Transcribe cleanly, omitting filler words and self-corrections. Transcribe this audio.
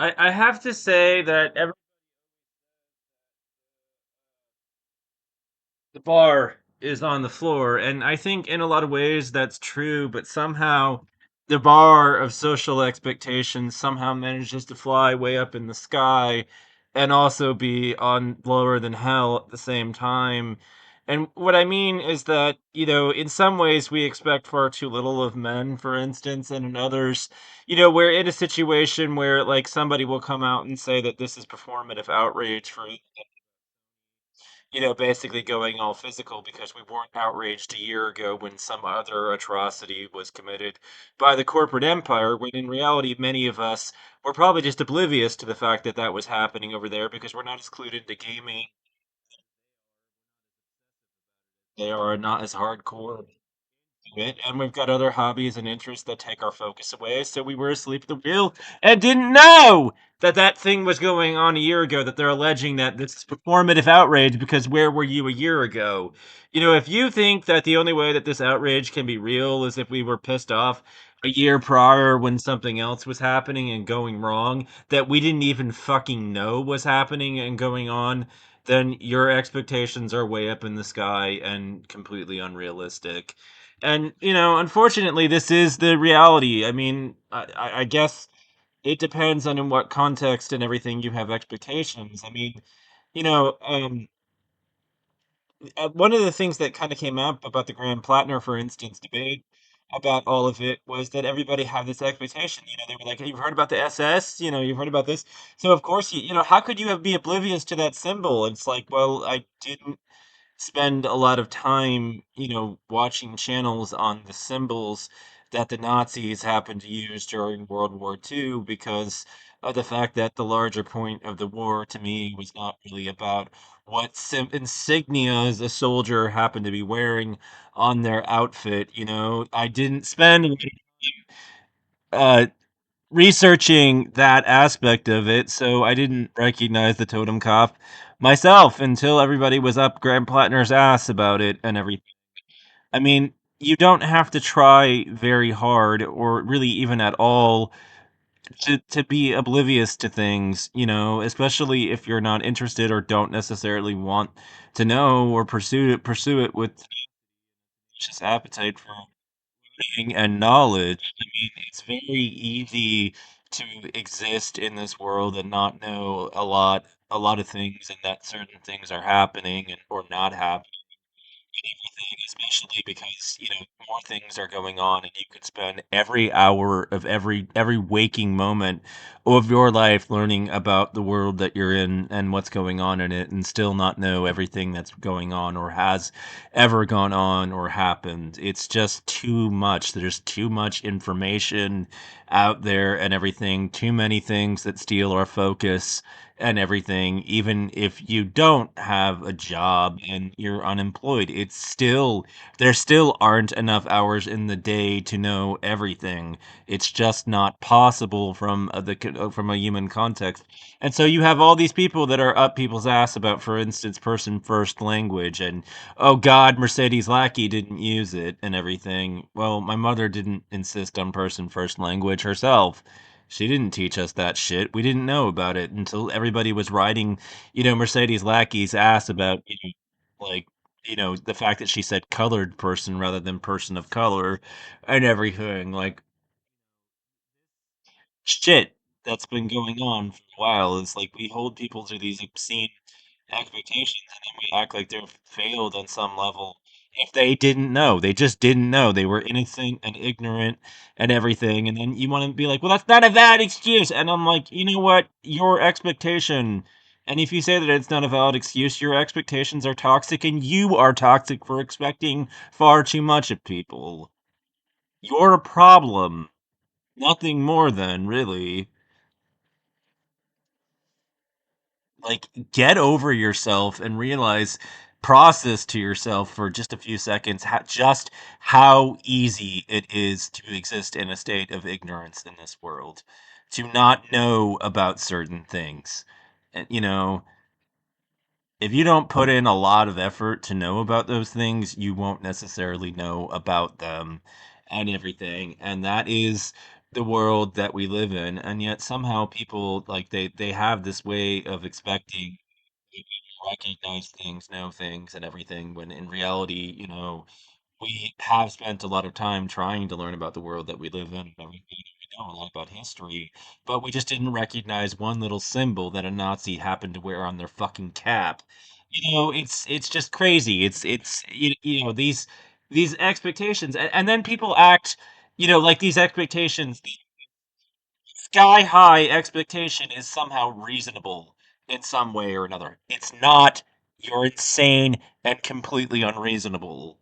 I have to say that the bar is on the floor, and I think in a lot of ways that's true, but somehow the bar of social expectations somehow manages to fly way up in the sky and also be on lower than hell at the same time. And what I mean is that, in some ways we expect far too little of men, for instance, and in others, we're in a situation where like somebody will come out and say that this is performative outrage for basically going all physical because we weren't outraged a year ago when some other atrocity was committed by the corporate empire, when in reality, many of us were probably just oblivious to the fact that that was happening over there because we're not as clued into gaming. They are not as hardcore. It, and we've got other hobbies and interests that take our focus away. So we were asleep at the wheel and didn't know that that thing was going on a year ago. That they're alleging that this is performative outrage because where were you a year ago? If you think that the only way that this outrage can be real is if we were pissed off a year prior when something else was happening and going wrong that we didn't even fucking know was happening and going on, then your expectations are way up in the sky and completely unrealistic. And, unfortunately, this is the reality. I mean, I guess it depends on in what context and everything you have expectations. I mean, you know, um, one of the things that kind of came up about the Grand Plattner, for instance, debate about all of it was that everybody had this expectation. They were like, "Hey, you've heard about the SS, you've heard about this. So, of course, how could you have be oblivious to that symbol? It's like, well, I didn't spend a lot of time, watching channels on the symbols that the Nazis happened to use during World War II because of the fact that the larger point of the war to me was not really about what insignias a soldier happened to be wearing on their outfit. I didn't spend uh, researching that aspect of it, so I didn't recognize the totem cop myself until everybody was up Graham Plattner's ass about it and everything. I mean, you don't have to try very hard or really even at all to be oblivious to things, especially if you're not interested or don't necessarily want to know or pursue it with just appetite for learning and knowledge. I mean, it's very easy to exist in this world and not know a lot of things, and that certain things are happening and or not happening and everything, especially because, more things are going on and you could spend every hour of every waking moment of your life learning about the world that you're in and what's going on in it and still not know everything that's going on or has ever gone on or happened. It's just too much. There's too much information out there and everything, too many things that steal our focus and everything. Even if you don't have a job and you're unemployed, there still aren't enough hours in the day to know everything. It's just not possible from a human context. And so you have all these people that are up people's ass about, for instance, person first language and, oh God, Mercedes Lackey didn't use it and everything. Well, my mother didn't insist on person first language herself. She didn't teach us that shit. We didn't know about it until everybody was riding, Mercedes Lackey's ass about, like, the fact that she said colored person rather than person of color and everything. Like, shit that's been going on for a while. It's like we hold people to these obscene expectations and then we act like they've failed on some level if they didn't know. They just didn't know. They were innocent and ignorant and everything. And then you want to be like, well, that's not a valid excuse. And I'm like, you know what? Your expectation. And if you say that it's not a valid excuse, your expectations are toxic and you are toxic for expecting far too much of people. You're a problem. Nothing more than, really. Like, get over yourself and realize, process to yourself for just a few seconds just how easy it is to exist in a state of ignorance in this world, to not know about certain things. And, if you don't put in a lot of effort to know about those things, you won't necessarily know about them and everything. And that is the world that we live in, and yet somehow people like they have this way of expecting you to recognize things, know things, and everything, when in reality, we have spent a lot of time trying to learn about the world that we live in and everything. We know a lot about history, but we just didn't recognize one little symbol that a Nazi happened to wear on their fucking cap. It's just crazy. These expectations, and then people act, like these expectations, the sky high expectation is somehow reasonable in some way or another. It's not. You're insane and completely unreasonable.